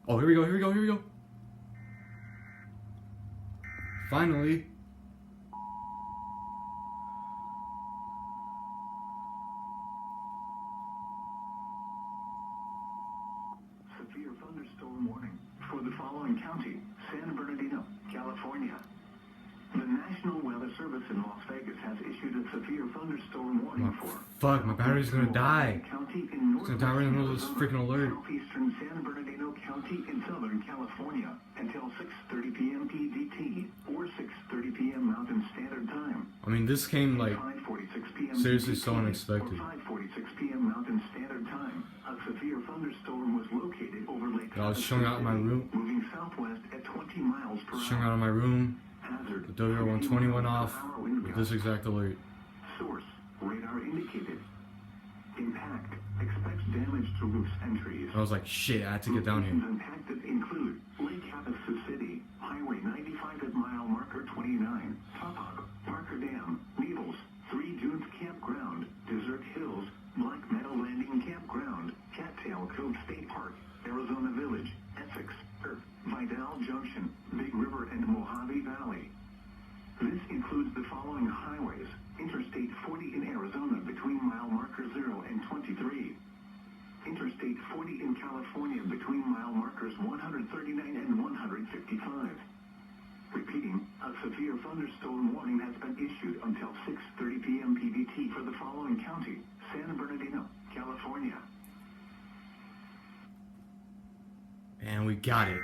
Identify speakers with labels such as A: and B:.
A: Oh, here we go, here we go, here we go. Finally.
B: Severe thunderstorm warning for the following county: San Bernardino, California. The National Weather Service in Las Vegas has issued a severe thunderstorm warning for...
A: Fuck, my battery's gonna die.
B: County in
A: It's gonna die right in the middle of this freaking alert.
B: Southeastern San Bernardino County in Southern California until 6:30 p.m. PDT or 6:30 p.m. Mountain Standard Time.
A: I mean, this came like
B: 5:46 p.m.
A: seriously
B: PDT
A: so unexpected.
B: Or 5:46 p.m. Mountain Standard Time. A severe thunderstorm was located over Lake
A: I was chilling out in my room.
B: moving southwest at 20 miles per hour.
A: Chilling out in my room.
B: Hazard.
A: The WR120 went off with this exact alert.
B: Source: radar indicated. Impact: expects damage to roofs and trees.
A: I was like, shit, I had to get down here.
B: Locations impacted include Lake Havasu City, Highway 95 at mile marker 29, Topog, Parker Dam, Needles, 3 Dunes Campground, Desert Hills, Black Meadow Landing Campground, Cattail Cove State Park, Arizona Village, Essex, Vidal Junction, Big River, and Mohave Valley. This includes the following highways: Interstate 40 in Arizona between mile marker 0 and 23. Interstate 40 in California between mile markers 139 and 155. Repeating, a severe thunderstorm warning has been issued until 6:30 p.m. PDT for the following county: San Bernardino, California.
A: And we got it.